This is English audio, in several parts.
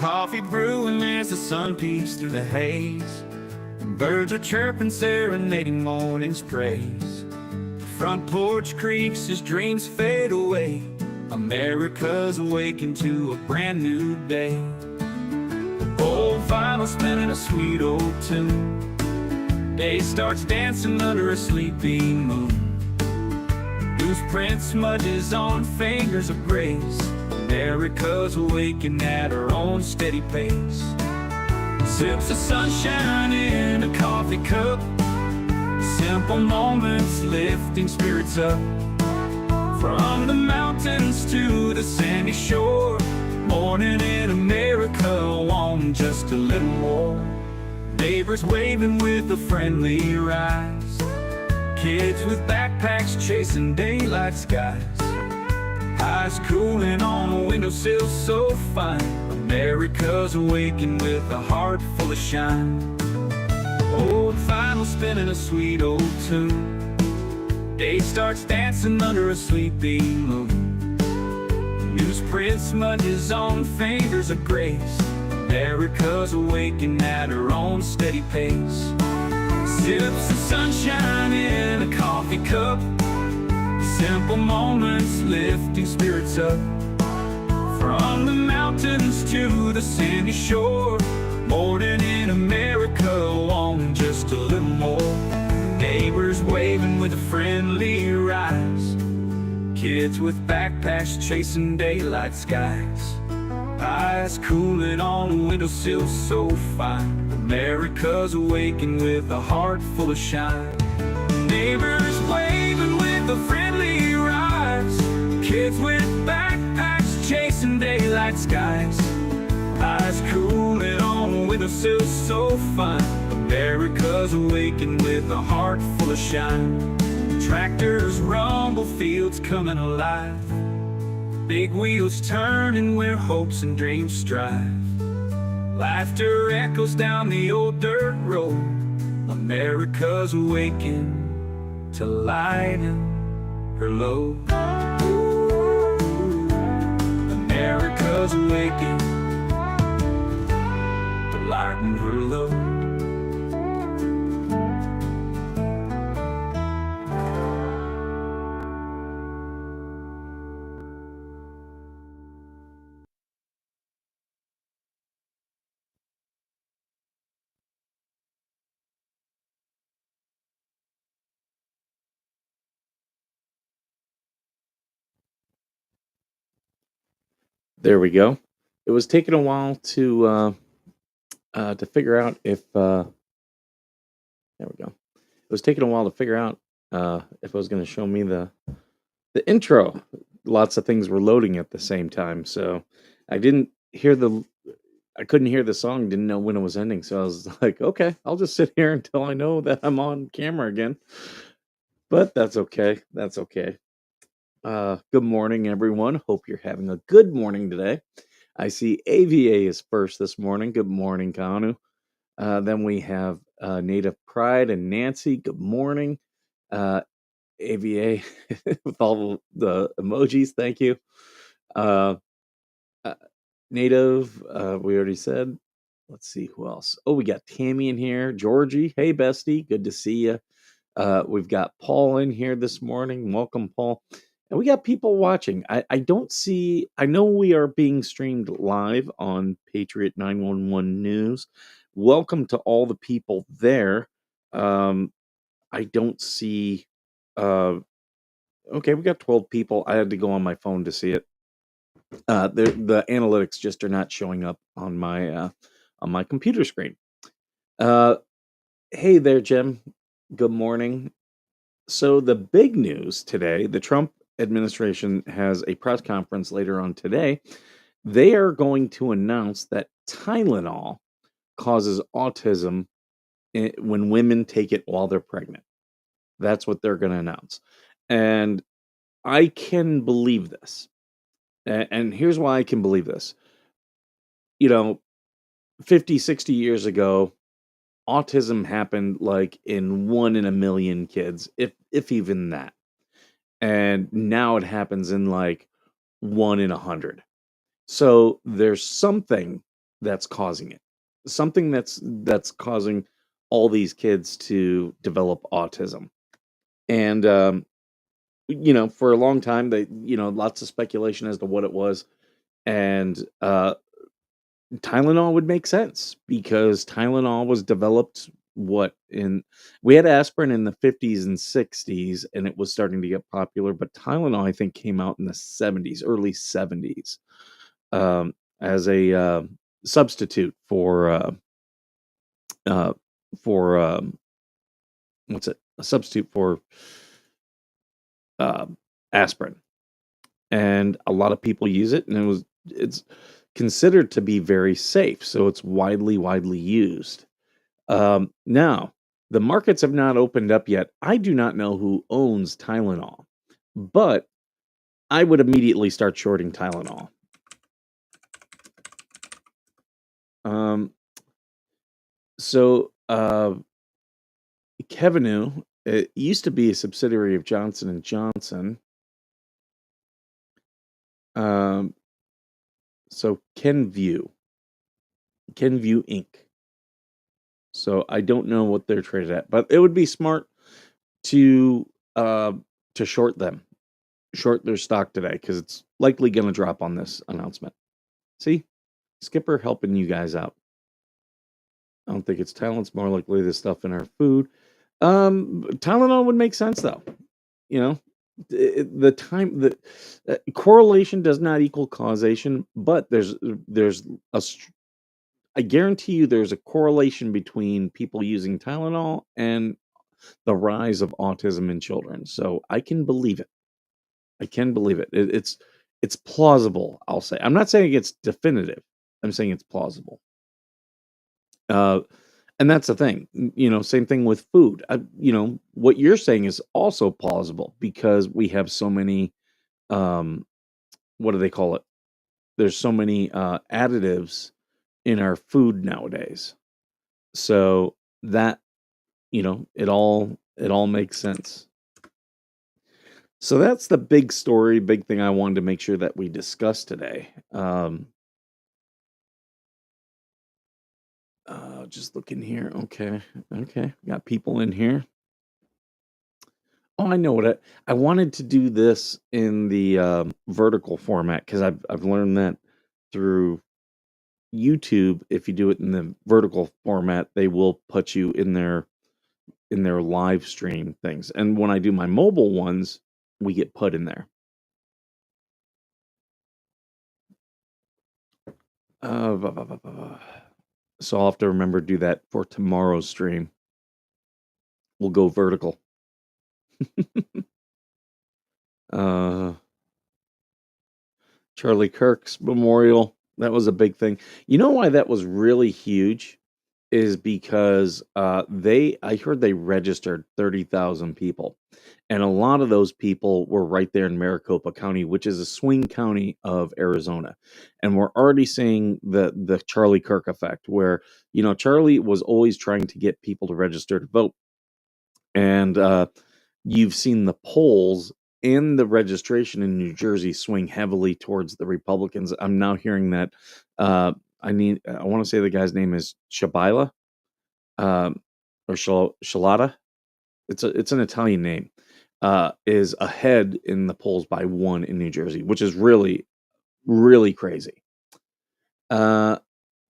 coffee brewing as the sun peeks through the haze. Birds are chirping, serenading morning's praise. The front porch creaks as dreams fade away. America's awakened to a brand new day. Old vinyl spinning a sweet old tune. Day starts dancing under a sleeping moon. Loose print smudges on fingers of grace. America's awakened at her own steady pace. Sips of sunshine in a coffee cup. Simple moments lifting spirits up. From the mountains to the sandy shore. Morning in America, want just a little more. Neighbors waving with a friendly rise. Kids with backpacks chasing daylight skies. Eyes cooling on a windowsill so fine. America's awakened with a heart full of shine. Old vinyl spinning a sweet old tune. Day starts dancing under a sleeping moon. Newsprint smudges on fingers of grace. America's awakened at her own steady pace. Sips of sunshine in a coffee cup. Simple moments lifting spirits up. From the mountains to the sandy shore. Morning in America, wanting just a little more. Neighbors waving with a friendly rise. Kids with backpacks chasing daylight skies. Eyes cooling on a windowsill so fine. America's awakened with a heart full of shine. Neighbors waving with a friendly rise. Kids with backpacks chasing daylight skies. Eyes cooling on a windowsill so fine. America's awakened with a heart full of shine. Tractors rumble, fields coming alive. Big wheels turning where hopes and dreams strive. Laughter echoes down the old dirt road. America's awakened to lighten her load. America's awakened to lighten her load. There we go. It was taking a while to figure out if there we go. It was taking a while to figure out if it was going to show me the intro. Lots of things were loading at the same time, so I didn't hear the I couldn't hear the song, didn't know when it was ending. So I was like, okay, I'll just sit here until I know that I'm on camera again. But that's okay. That's okay. Good morning, everyone. Hope you're having a good morning today. I see AVA is first this morning. Good morning, Kanu. Then we have Native Pride and Nancy. Good morning. AVA with all the emojis. Thank you. Uh, Native, we already said. Let's see who else. Oh, we got Tammy in here. Georgie. Hey, bestie. Good to see you. We've got Paul in here this morning. Welcome, Paul. And we got people watching. I don't see, I know we are being streamed live on Patriot 911 News. Welcome to all the people there. I don't see, okay, we got 12 people. I had to go on my phone to see it. The analytics just are not showing up on my computer screen. Hey there, Jim. Good morning. So the big news today, the Trump administration has a press conference later on today. They are going to announce that Tylenol causes autism when women take it while they're pregnant. That's what they're going to announce. And I can believe this. And here's why I can believe this. 50, 60 years ago, autism happened like in 1 in a million kids, if even that. And now it happens in like 1 in 100. So there's something that's causing it. Something that's causing all these kids to develop autism. And for a long time they, lots of speculation as to what it was. And Tylenol would make sense because Tylenol was developed what in we had aspirin in the 50s and 60s and it was starting to get popular, but Tylenol I think came out in the 70s, early 70s, um, as a substitute uh, for what's it? A substitute for uh, aspirin, and a lot of people use it, and it's considered to be very safe, so it's widely used. Now, the markets have not opened up yet. I do not know who owns Tylenol, but I would immediately start shorting Tylenol. Um, so Kevinu, it used to be a subsidiary of Johnson and Johnson. Um, so Kenvue Inc. So I don't know what they're traded at, but it would be smart to uh, to short their stock today because it's likely going to drop on this announcement. See, Skipper helping you guys out. I don't think it's talent's more likely the stuff in our food. Tylenol would make sense though. You know, the time the correlation does not equal causation, but there's a I guarantee you there's a correlation between people using Tylenol and the rise of autism in children. So I can believe it. I can believe it. It's plausible, I'll say. I'm not saying it's definitive. I'm saying it's plausible. Uh, and that's the thing. Same thing with food. What you're saying is also plausible because we have so many um what do they call it? There's so many additives in our food nowadays. So that, it all makes sense. So that's the big story, big thing I wanted to make sure that we discuss today. Just looking here. Okay. Okay. Got people in here. Oh, I know what I wanted to do this in the vertical format because I've learned that through YouTube. If you do it in the vertical format, they will put you in their live stream things. And when I do my mobile ones, we get put in there. Blah, blah, blah, blah, blah. So I'll have to remember to do that for tomorrow's stream. We'll go vertical. uh, Charlie Kirk's memorial. That was a big thing. You know why that was really huge? Is because I heard they registered 30,000 people. And a lot of those people were right there in Maricopa County, which is a swing county of Arizona. And we're already seeing the Charlie Kirk effect, where, Charlie was always trying to get people to register to vote. And you've seen the polls and the registration in New Jersey swing heavily towards the Republicans. I'm now hearing that I want to say the guy's name is Shabila, or Shalata. It's an Italian name. Is ahead in the polls by one in New Jersey, which is really really crazy. Uh,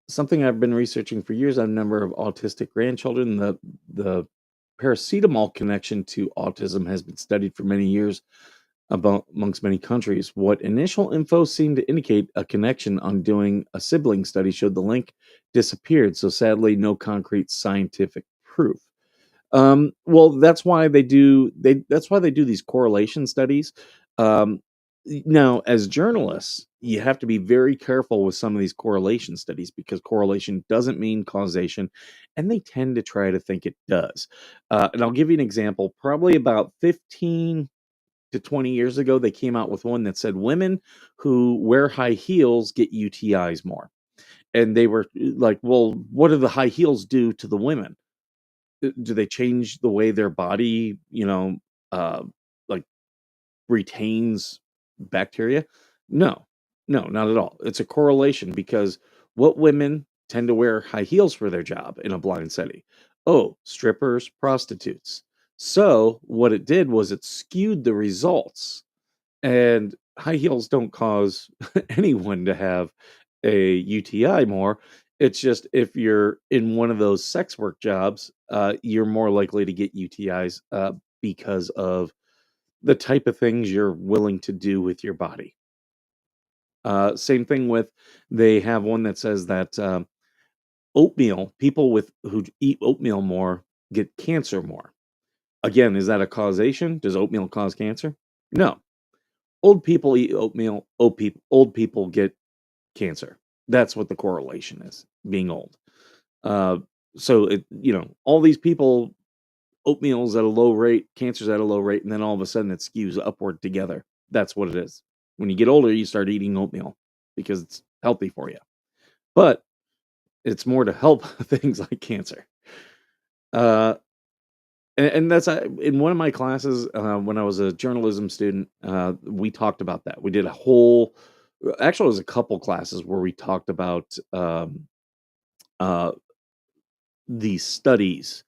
Something I've been researching for years. I have a number of autistic grandchildren. The paracetamol connection to autism has been studied for many years amongst many countries. What initial info seemed to indicate a connection on doing a sibling study showed the link disappeared. So sadly, no concrete scientific proof. Well, that's why they do these correlation studies. Um, Now, as journalists, you have to be very careful with some of these correlation studies because correlation doesn't mean causation, and they tend to try to think it does. And I'll give you an example. Probably about 15 to 20 years ago, they came out with one that said women who wear high heels get UTIs more. And they were like, well, what do the high heels do to the women? Do they change the way their body, uh, like retains bacteria? No, no, not at all. It's a correlation because What women tend to wear high heels for their job in a blind setting? Oh, strippers, prostitutes. So what it did was it skewed the results. And high heels don't cause anyone to have a UTI more. It's just if you're in one of those sex work jobs, you're more likely to get UTIs because of the type of things you're willing to do with your body. Same thing with they have one that says that oatmeal, people with who eat oatmeal more get cancer more. Again, is that a causation? Does oatmeal cause cancer? No. Old people eat oatmeal, old people get cancer. That's what the correlation is, being old. Uh, so all these people, oatmeal's at a low rate, cancer's at a low rate, and then all of a sudden it skews upward together. That's what it is. When you get older, you start eating oatmeal because it's healthy for you. But it's more to help things like cancer. Uh, and that's in one of my classes when I was a journalism student. We talked about that. We did a whole, actually, it was a couple classes where we talked about uh, these studies.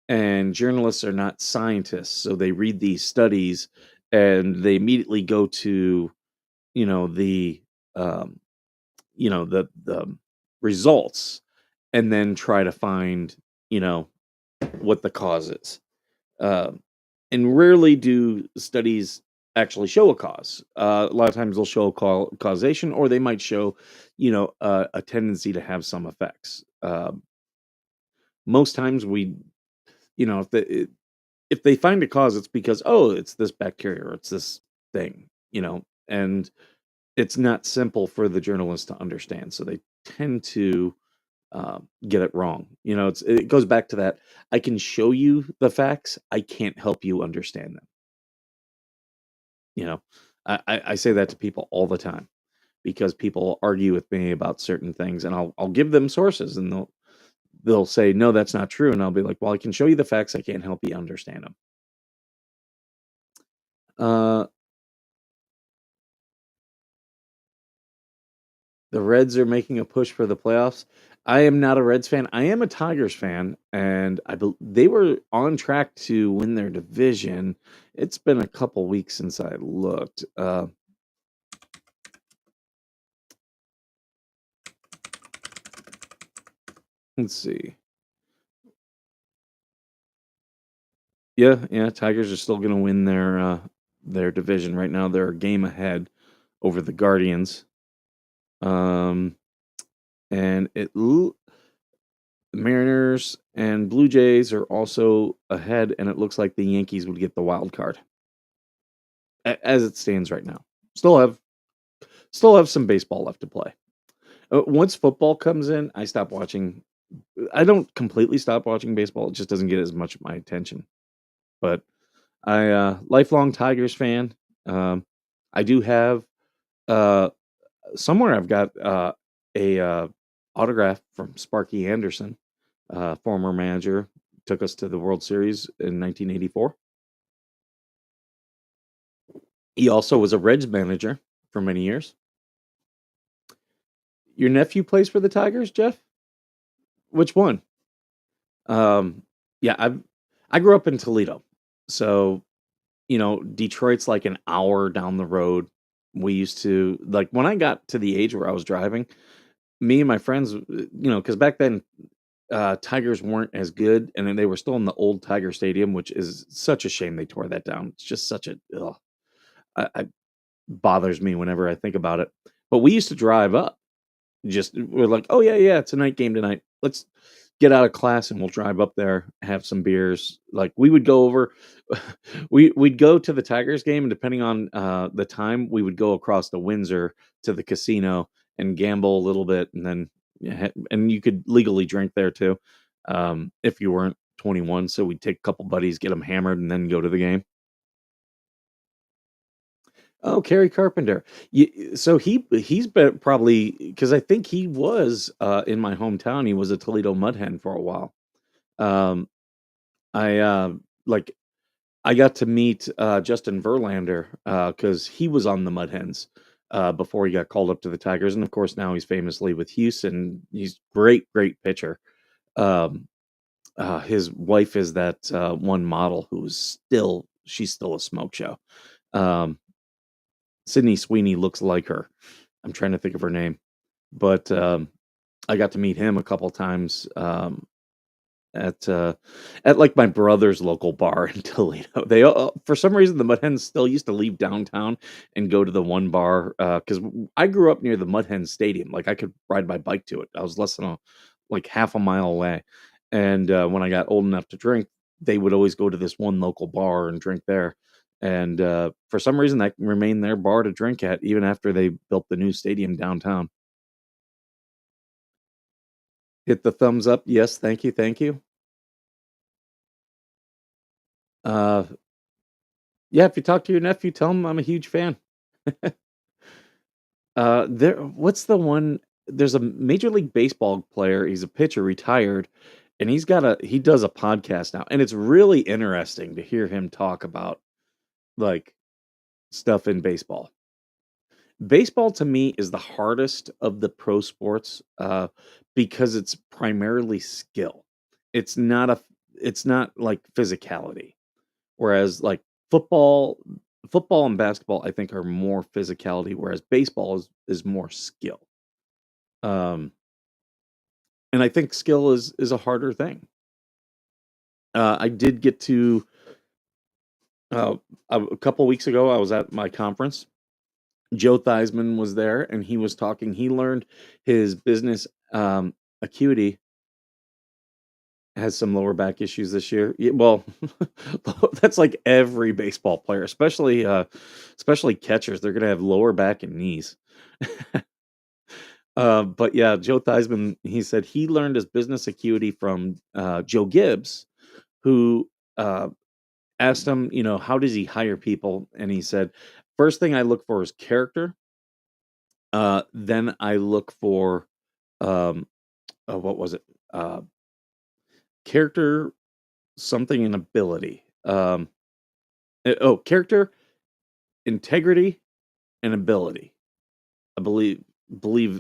And journalists are not scientists, so they read these studies and they immediately go to you know the um, the results, and then try to find you know what the cause is. Um, and rarely do studies actually show a cause. A lot of times they'll show causation, or they might show, a tendency to have some effects. Most times if they find a cause, it's because it's this bacteria or it's this thing, and it's not simple for the journalist to understand, so they tend to get it wrong. It goes back to that. I can show you the facts. I can't help you understand them. You know, I say that to people all the time because people argue with me about certain things, and I'll give them sources, and they'll say no, that's not true, and I'll be like, well, I can show you the facts. I can't help you understand them. Uh, the Reds are making a push for the playoffs. I am not a Reds fan. I am a Tigers fan, and they were on track to win their division. It's been a couple weeks since I looked. Let's see. Yeah, yeah, Tigers are still going to win their division right now. They're a game ahead over the Guardians. Um, and the Mariners and Blue Jays are also ahead, and it looks like the Yankees would get the wild card as it stands right now. Still have still have some baseball left to play. Once football comes in, I stop watching. I don't completely stop watching baseball. It just doesn't get as much of my attention. But I lifelong Tigers fan. Um, I do have uh, somewhere I've got a autograph from Sparky Anderson, former manager, took us to the World Series in 1984. He also was a Reds manager for many years. Your nephew plays for the Tigers, Jeff? Which one? Um, yeah, I grew up in Toledo, so Detroit's like an hour down the road. We used to like when I got to the age where I was driving. Me and my friends, because back then Tigers weren't as good, and then they were still in the old Tiger Stadium, which is such a shame they tore that down. It's just such a ugh, I bothers me whenever I think about it. But we used to drive up. Just we're like, oh yeah, yeah, it's a night game tonight. Let's get out of class and we'll drive up there, have some beers. Like we would go over, we'd go to the Tigers game, and depending on the time, we would go across to Windsor to the casino and gamble a little bit, and then and you could legally drink there too, if you weren't 21. So we'd take a couple buddies, get them hammered, and then go to the game. Oh, Kerry Carpenter. So he's been probably because I think he was in my hometown. He was a Toledo Mud Hen for a while. Um, I like I got to meet Justin Verlander because he was on the Mud Hens. before he got called up to the Tigers, and of course now he's famously with Houston. He's great pitcher. Um, his wife is that one model who's she's still a smoke show. Um, Sydney Sweeney looks like her. I'm trying to think of her name, but I got to meet him a couple times at like my brother's local bar in Toledo. They for some reason the Mud Hens still used to leave downtown and go to the one bar because I grew up near the Mud Hens Stadium. Like I could ride my bike to it. I was less than like half a mile away. And when I got old enough to drink, they would always go to this one local bar and drink there. And for some reason, that remained their bar to drink at even after they built the new stadium downtown. Hit the thumbs up. Yes, thank you, thank you. Uh, yeah, if you talk to your nephew, tell him I'm a huge fan. What's the one? There's a Major League Baseball player. He's a pitcher, retired, and he does a podcast now, and it's really interesting to hear him talk about like stuff in baseball. Baseball to me is the hardest of the pro sports because it's primarily skill. It's not a it's not like physicality. Whereas like football football and basketball I think are more physicality, whereas baseball is more skill. Um and I think skill is a harder thing. I did get to uh, a couple weeks ago I was at my conference. Joe Theismann was there and he was talking. He learned his business acuity has some lower back issues this year. Well, that's like every baseball player, especially catchers. They're gonna have lower back and knees. But yeah, Joe Theismann, he said he learned his business acuity from Joe Gibbs, who uh, asked him, how does he hire people? And he said, first thing I look for is character. Then I look for um, what was it? Character, something, and ability. Character, integrity, and ability. I believe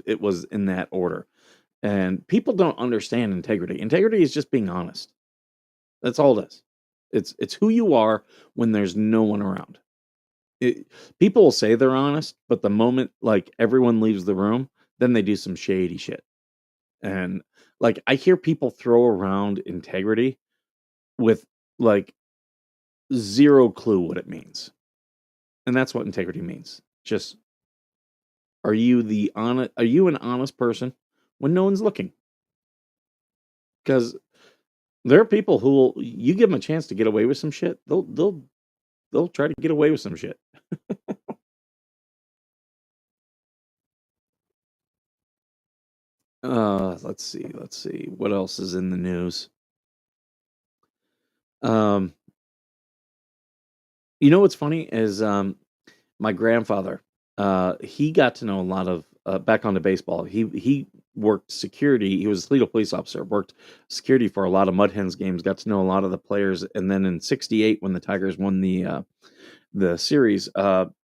it was in that order. And people don't understand integrity. Integrity is just being honest. That's all it is. It's who you are when there's no one around. People will say they're honest, but the moment like everyone leaves the room, then they do some shady shit. And like I hear people throw around integrity with like zero clue what it means. And that's what integrity means. Just are you an honest person when no one's looking? Because there are people who will you give them a chance to get away with some shit, they'll try to get away with some shit. Let's see. What else is in the news? Um, what's funny is my grandfather, he got to know a lot of back on the baseball. He worked security. He was a Toledo police officer. Worked security for a lot of Mud Hens games. Got to know a lot of the players. And then in '68, when the Tigers won the series,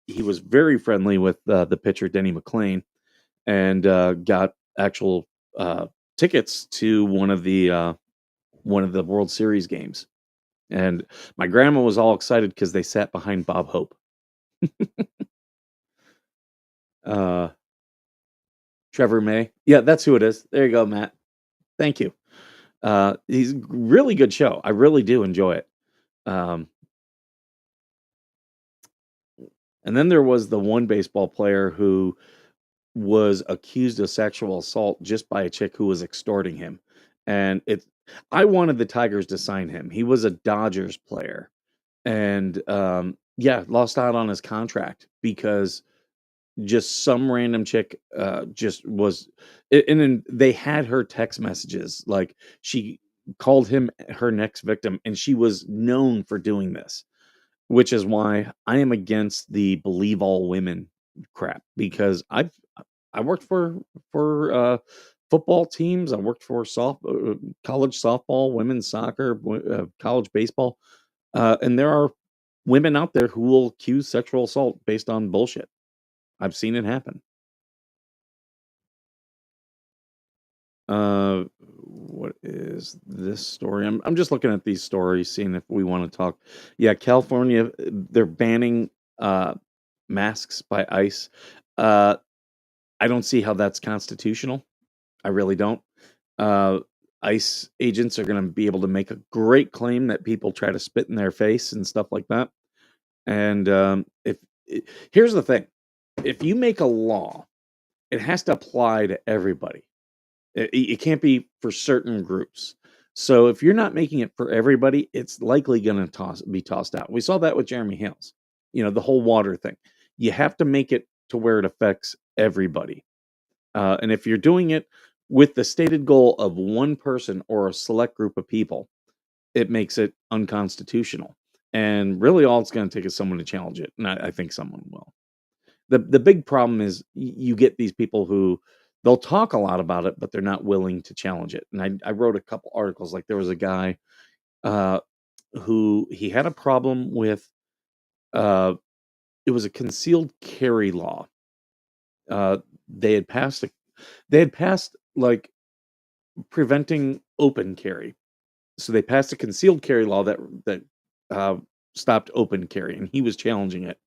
he was very friendly with the pitcher Denny McClain, and got actual tickets to one of the World Series games. And my grandma was all excited because they sat behind Bob Hope. Uh, Trevor May. Yeah, that's who it is. There you go, Matt. Thank you. He's a really good show. I really do enjoy it. Um, and then there was the one baseball player who was accused of sexual assault just by a chick who was extorting him. And I wanted the Tigers to sign him. He was a Dodgers player. And yeah, lost out on his contract because just some random chick just was and then they had her text messages like she called him her next victim and she was known for doing this, which is why I am against the believe all women crap because I worked for football teams. I worked for college softball, women's soccer, college baseball, and there are women out there who will accuse sexual assault based on bullshit. I've seen it happen. Uh, what is this story? I'm just looking at these stories, seeing if we want to talk. Yeah, California, they're banning uh, masks by ICE. Uh, I don't see how that's constitutional. I really don't. Uh, ICE agents are going to be able to make a great claim that people try to spit in their face and stuff like that. And if here's the thing, if you make a law, it has to apply to everybody. It can't be for certain groups. So if you're not making it for everybody, it's likely going to be tossed out. We saw that with Jeremy Hales. The whole water thing. You have to make it to where it affects everybody. And if you're doing it with the stated goal of one person or a select group of people, it makes it unconstitutional. And really, all it's going to take is someone to challenge it, and I think someone will. The big problem is you get these people who they'll talk a lot about it, but they're not willing to challenge it. And I wrote a couple articles. Like there was a guy uh, who he had a problem with. Uh, it was a concealed carry law. Uh, they had passed. They had passed like preventing open carry. So they passed a concealed carry law that uh, stopped open carry, and he was challenging it.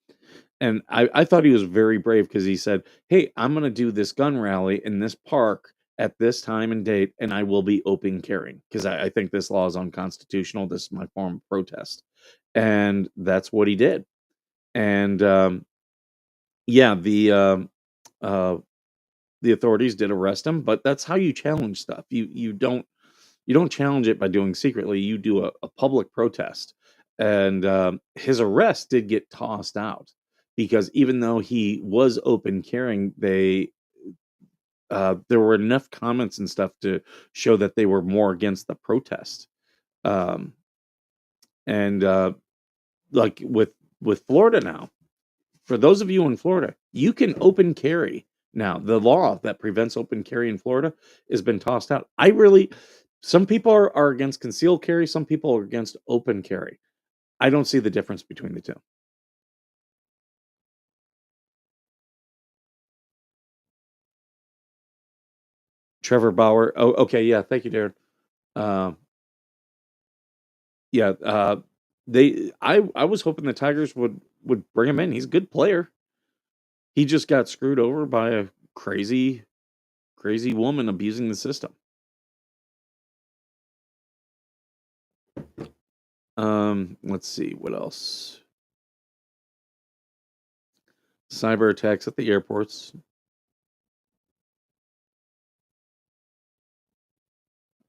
And I thought he was very brave because he said, "Hey, I'm going to do this gun rally in this park at this time and date, and I will be open carrying because I think this law is unconstitutional. This is my form of protest." And that's what he did. And yeah, uh, the authorities did arrest him, but that's how you challenge stuff. You don't challenge it by doing secretly. You do a public protest, and his arrest did get tossed out because even though he was open carrying, there were enough comments and stuff to show that they were more against the protest. Um, and like with Florida now, for those of you in Florida, you can open carry now. The law that prevents open carry in Florida has been tossed out. Some people are against concealed carry, some people are against open carry. I don't see the difference between the two. Trevor Bauer. Oh, okay, yeah, thank you, Darren. Um, yeah, I was hoping the Tigers would bring him in. He's a good player. He just got screwed over by a crazy woman abusing the system. Let's see what else. Cyber attacks at the airports.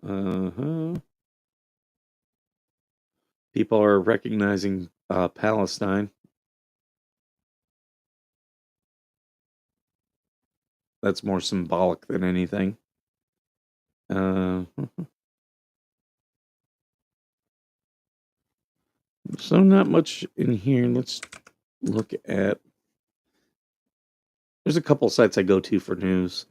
Uh-huh. People are recognizing Palestine. That's more symbolic than anything. Uh, so not much in here. Let's look at. There's a couple sites I go to for news,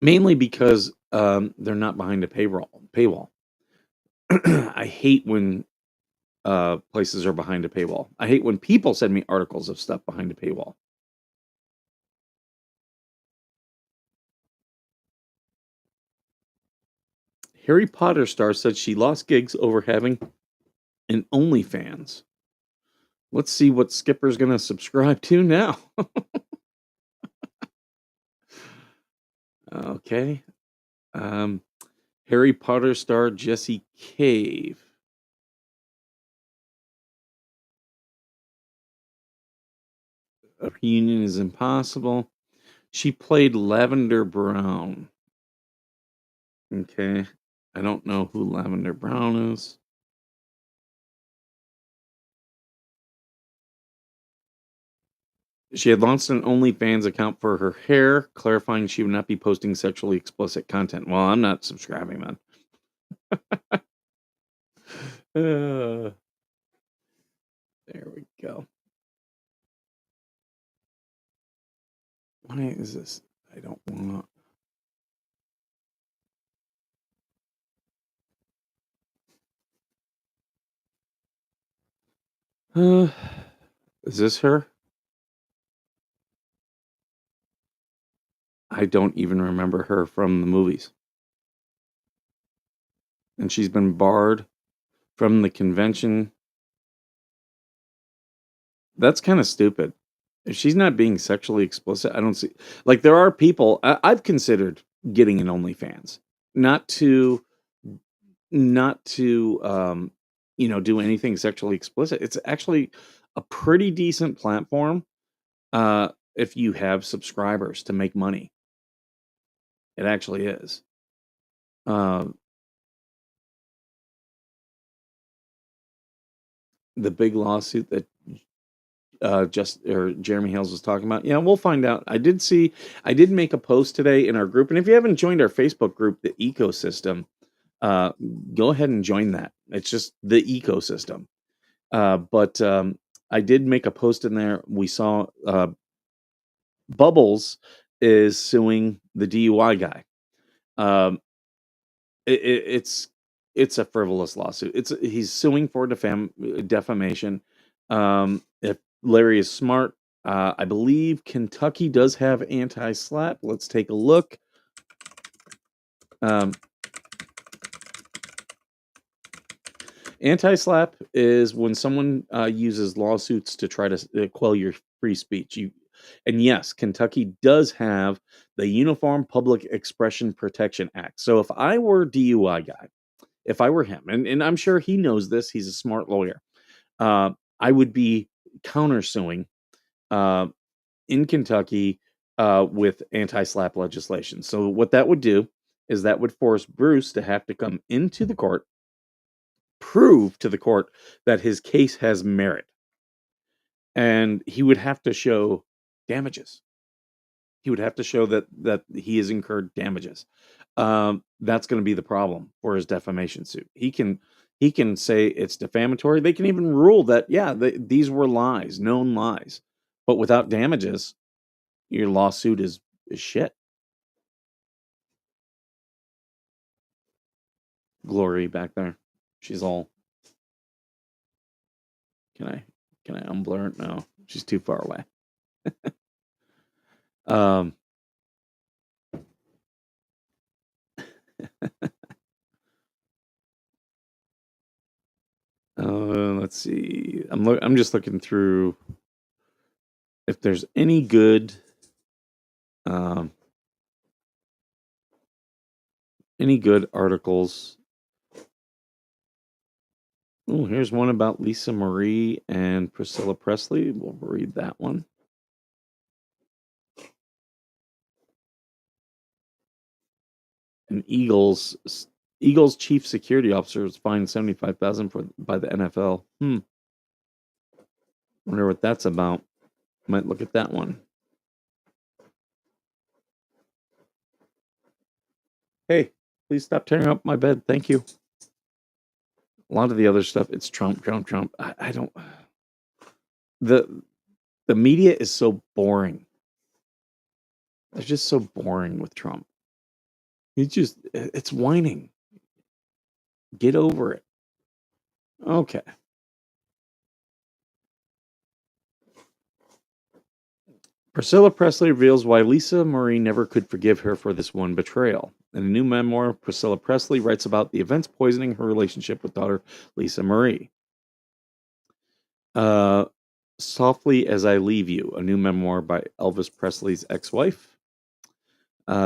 mainly because they're not behind a paywall. I hate when places are behind a paywall. I hate when people send me articles of stuff behind a paywall. Harry Potter star said she lost gigs over having an OnlyFans. Let's see what Skipper's going to subscribe to now. Okay. Um, Harry Potter star Jessie Cave. A reunion is impossible. She played Lavender Brown. Okay. I don't know who Lavender Brown is. She had launched an OnlyFans account for her hair, clarifying she would not be posting sexually explicit content. Well, I'm not subscribing then. Uh, there we go. Why is this? I don't want. Uh, is this her? I don't even remember her from the movies. And she's been barred from the convention. That's kind of stupid. If she's not being sexually explicit, I don't see, like, there are people I've considered getting an OnlyFans, not to not to do anything sexually explicit. It's actually a pretty decent platform if you have subscribers to make money. It actually is. Uh, the big lawsuit that just or Jeremy Hales was talking about. Yeah, we'll find out. I did make a post today in our group, and if you haven't joined our Facebook group, the ecosystem, uh, go ahead and join that. It's just the ecosystem. But I did make a post in there. We saw Bubbles is suing the DUI guy. Um, it's a frivolous lawsuit. He's suing for defamation. If Larry is smart, I believe Kentucky does have anti-slap. Let's take a look. Um, Anti-slap is when someone uses lawsuits to try to quell your free speech. And yes, Kentucky does have the Uniform Public Expression Protection Act. So if I were DUI guy, if I were him, and I'm sure he knows this, he's a smart lawyer. I would be countersuing uh, in Kentucky with anti-slap legislation. So what that would do is that would force Bruce to have to come into the court, prove to the court that his case has merit, and he would have to show damages. He would have to show that he has incurred damages. That's going to be the problem for his defamation suit. He can say it's defamatory. They can even rule that these were lies, known lies, but without damages, your lawsuit is shit. Glory back there, she's all. Can I unblur it? No, she's too far away. Um, let's see. I'm just looking through if there's any good um, articles. Oh, here's one about Lisa Marie and Priscilla Presley. We'll read that one. And Eagles chief security officer was fined $75,000 by the NFL. Wonder what that's about. Might look at that one. Hey, please stop tearing up my bed. Thank you. A lot of the other stuff, it's Trump, Trump, Trump. I don't. The media is so boring. It's just so boring with Trump. It's whining. Get over it. Okay. Priscilla Presley reveals why Lisa Marie never could forgive her for this one betrayal. In a new memoir, Priscilla Presley writes about the events poisoning her relationship with daughter Lisa Marie. Softly as I Leave You, a new memoir by Elvis Presley's ex-wife.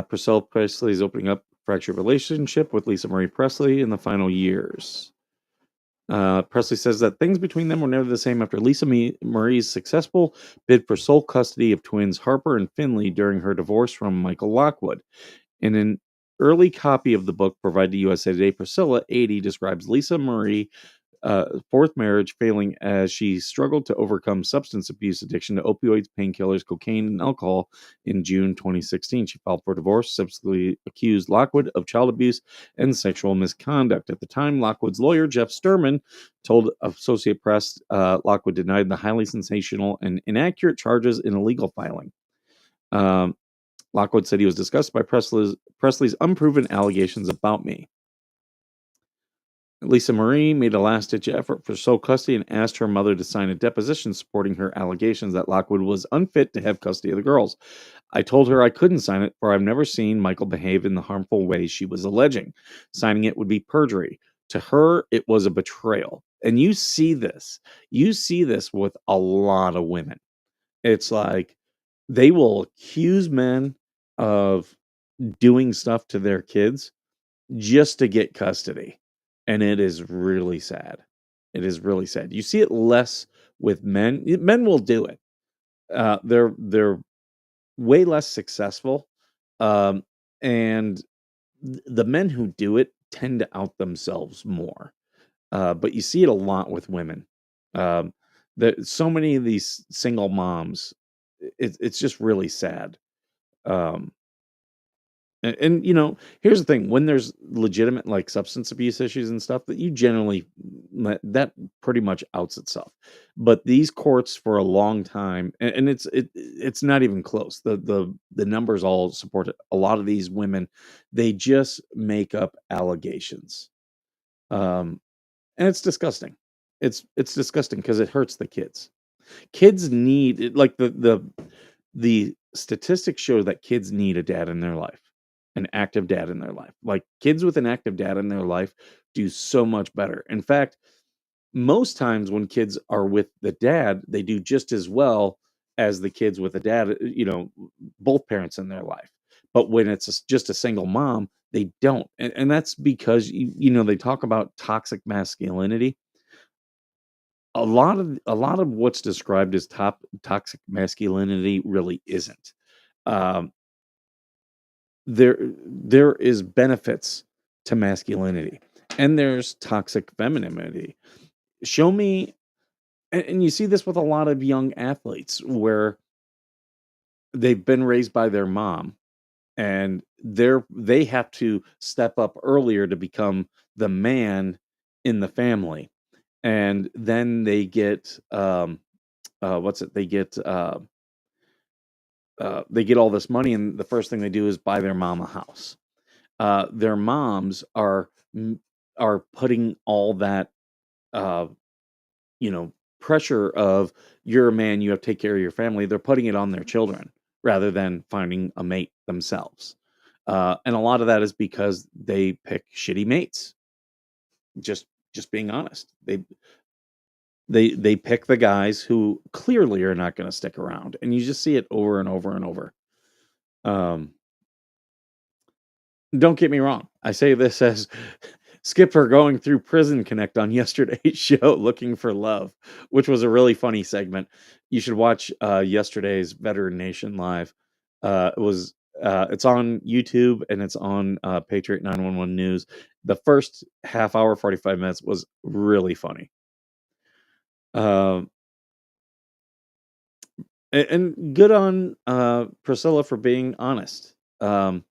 Priscilla Presley is opening up fractured relationship with Lisa Marie Presley in the final years. Presley says that things between them were never the same after Lisa Marie's successful bid for sole custody of twins Harper and Finley during her divorce from Michael Lockwood. In an early copy of the book provided to USA Today, Priscilla, 80, describes Lisa Marie fourth marriage failing as she struggled to overcome substance abuse addiction to opioids, painkillers, cocaine, and alcohol. In June 2016, she filed for divorce, subsequently accused Lockwood of child abuse and sexual misconduct. At the time, Lockwood's lawyer, Jeff Sturman, told Associated Press Lockwood denied the highly sensational and inaccurate charges in a legal filing. Lockwood said he was disgusted by Presley's unproven allegations about me. Lisa Marie made a last ditch effort for sole custody and asked her mother to sign a deposition supporting her allegations that Lockwood was unfit to have custody of the girls. I told her I couldn't sign it, for I've never seen Michael behave in the harmful way she was alleging. Signing it would be perjury. To her, it was a betrayal. And you see this. You see this with a lot of women. It's like they will accuse men of doing stuff to their kids just to get custody. And it is really sad. It is really sad. You see it less with men. Men will do it. They're way less successful. Um, and the men who do it tend to out themselves more. But you see it a lot with women. Um, that so many of these single moms, it's just really sad. Um, and, here's the thing: when there's legitimate like substance abuse issues and stuff, that you generally that pretty much outs itself. But these courts for a long time, and it's not even close. The numbers all support it. A lot of these women, they just make up allegations, um, and it's disgusting. It's disgusting because it hurts the kids. Kids need like the statistics show that kids need a dad in their life, an active dad in their life. Like kids with an active dad in their life do so much better. In fact, most times when kids are with the dad, they do just as well as the kids with a dad, both parents in their life. But when it's just a single mom, they don't. And that's because, they talk about toxic masculinity. A lot of what's described as toxic masculinity really isn't. Um, there is benefits to masculinity, and there's toxic femininity. Show me, and you see this with a lot of young athletes where they've been raised by their mom, and they have to step up earlier to become the man in the family, and then they get what's it? They get all this money, and the first thing they do is buy their mom a house. Their moms are putting all that uh, you know pressure of you're a man, you have to take care of your family. They're putting it on their children rather than finding a mate themselves. And a lot of that is because they pick shitty mates. Just being honest, they pick the guys who clearly are not going to stick around, and you just see it over and over and over. Um, don't get me wrong. I say this as Skipper going through Prison Connect on yesterday's show looking for love, which was a really funny segment. You should watch yesterday's Veteran Nation live. It's on YouTube and it's on Patriot 911 News. The first half hour, 45 minutes was really funny. Um, and good on Priscilla for being honest. Um,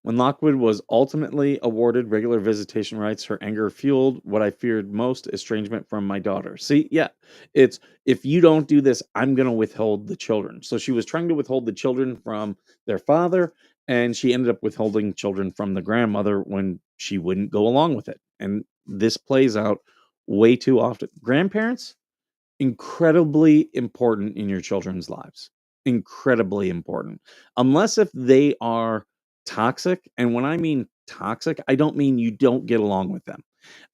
When Lockwood was ultimately awarded regular visitation rights, her anger fueled what I feared most: estrangement from my daughter. See, yeah, it's if you don't do this, I'm going to withhold the children. So she was trying to withhold the children from their father, and she ended up withholding children from the grandmother when she wouldn't go along with it. And this plays out way too often. Grandparents, incredibly important in your children's lives. Incredibly important. Unless if they are toxic, and when I mean toxic, I don't mean you don't get along with them.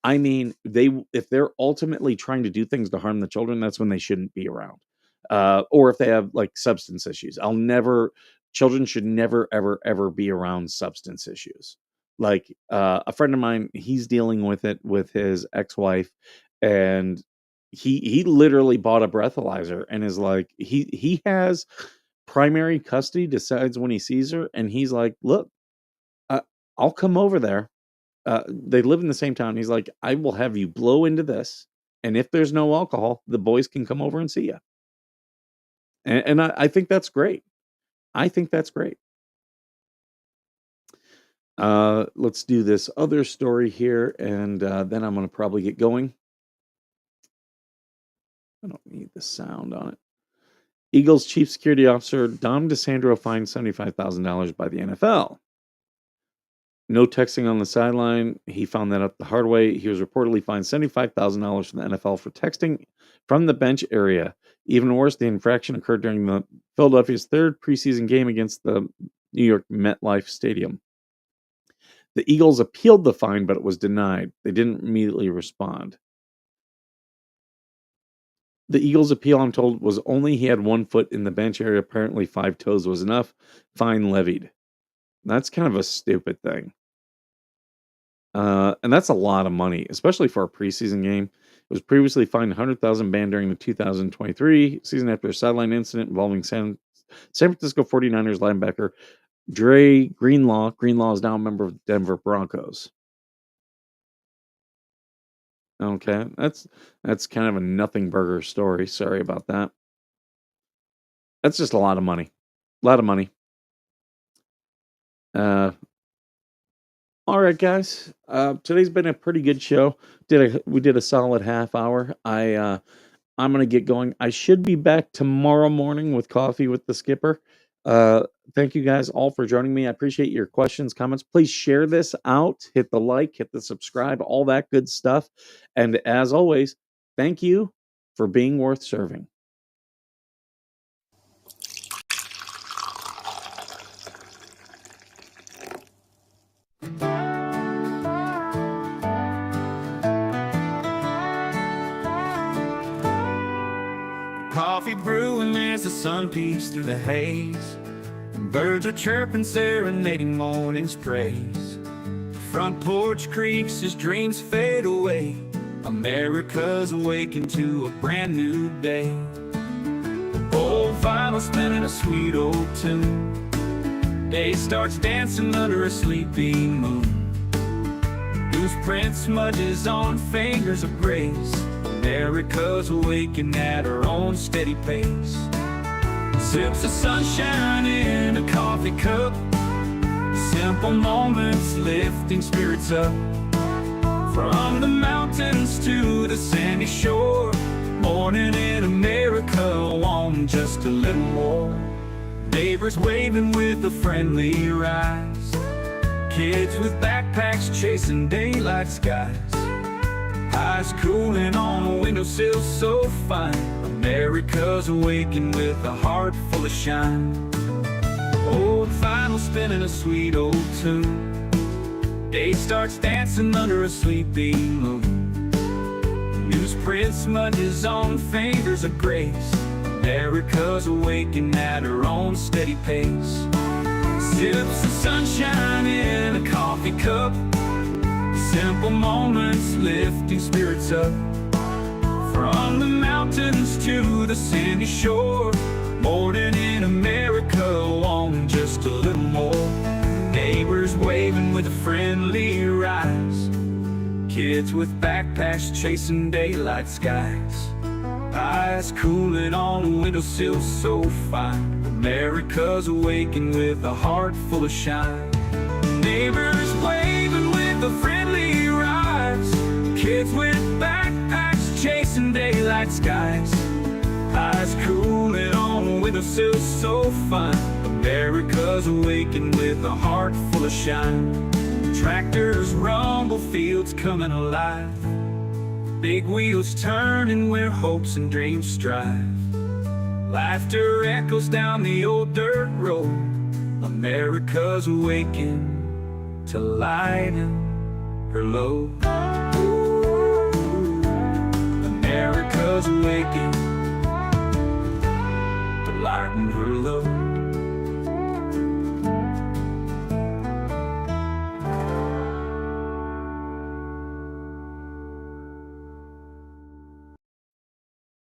I mean, if they're ultimately trying to do things to harm the children, that's when they shouldn't be around. Or if they have like substance issues. Children should never, ever, ever be around substance issues. Like a friend of mine, he's dealing with it with his ex-wife, and he literally bought a breathalyzer and is like, he has primary custody, decides when he sees her, and he's like, look, uh, I'll come over there. They live in the same town. He's like, I will have you blow into this, and if there's no alcohol, the boys can come over and see you. And I think that's great. I think that's great. Let's do this other story here, and then I'm going to probably get going. I don't need the sound on it. Eagles chief security officer Dom DeSandro fined $75,000 by the NFL. No texting on the sideline. He found that out the hard way. He was reportedly fined $75,000 from the NFL for texting from the bench area. Even worse, the infraction occurred during the Philadelphia's third preseason game against the New York MetLife Stadium. The Eagles appealed the fine, but it was denied. They didn't immediately respond. The Eagles' appeal, I'm told, was only he had 1 foot in the bench area. Apparently 5 toes was enough. Fine levied. That's kind of a stupid thing. And that's a lot of money, especially for a preseason game. It was previously fined $100,000 banned during the 2023 season after a sideline incident involving San Francisco 49ers linebacker Dre Greenlaw. Greenlaw is now a member of the Denver Broncos. Okay, that's kind of a nothing burger story. Sorry about that. That's just a lot of money. A lot of money. Uh, all right, guys. Today's been a pretty good show. We did a solid half hour. I'm gonna get going. I should be back tomorrow morning with Coffee with the Skipper. Thank you guys all for joining me. I appreciate your questions, comments. Please share this out. Hit the like, hit the subscribe, all that good stuff. And as always, thank you for being worth serving. Coffee brewing as the sun peeks through the haze. Birds are chirping, serenading morning's praise. Front porch creaks as dreams fade away. America's awakened to a brand new day. Old vinyl spinning a sweet old tune. Day starts dancing under a sleeping moon. Loose print smudges on fingers of grace. America's awakened at her own steady pace. Sips of sunshine in a coffee cup. Simple moments lifting spirits up. From the mountains to the sandy shore. Morning in America, on just a little more. Neighbors waving with a friendly rise. Kids with backpacks chasing daylight skies. Eyes cooling on a windowsill so fine. America's awakened with a heart full of shine. Old vinyl spinning a sweet old tune. Day starts dancing under a sleeping moon. Newsprint smudges on fingers of grace. America's awakened at her own steady pace. Sips of sunshine in a coffee cup. Simple moments lifting spirits up. From the mountains to the sandy shore. Morning in America, on just a little more. Neighbors waving with a friendly rise. Kids with backpacks chasing daylight skies. Eyes cooling on a windowsill so fine. America's awakened with a heart full of shine. Neighbors waving with a friendly rise. Kids with backpacks chasing daylight skies. Eyes cooling on a windowsill so fine. America's awakened with a heart full of shine. Tractors rumble, fields coming alive. Big wheels turning where hopes and dreams strive. Laughter echoes down the old dirt road. America's awakened to lighten her load. America's awakened to lighten her load.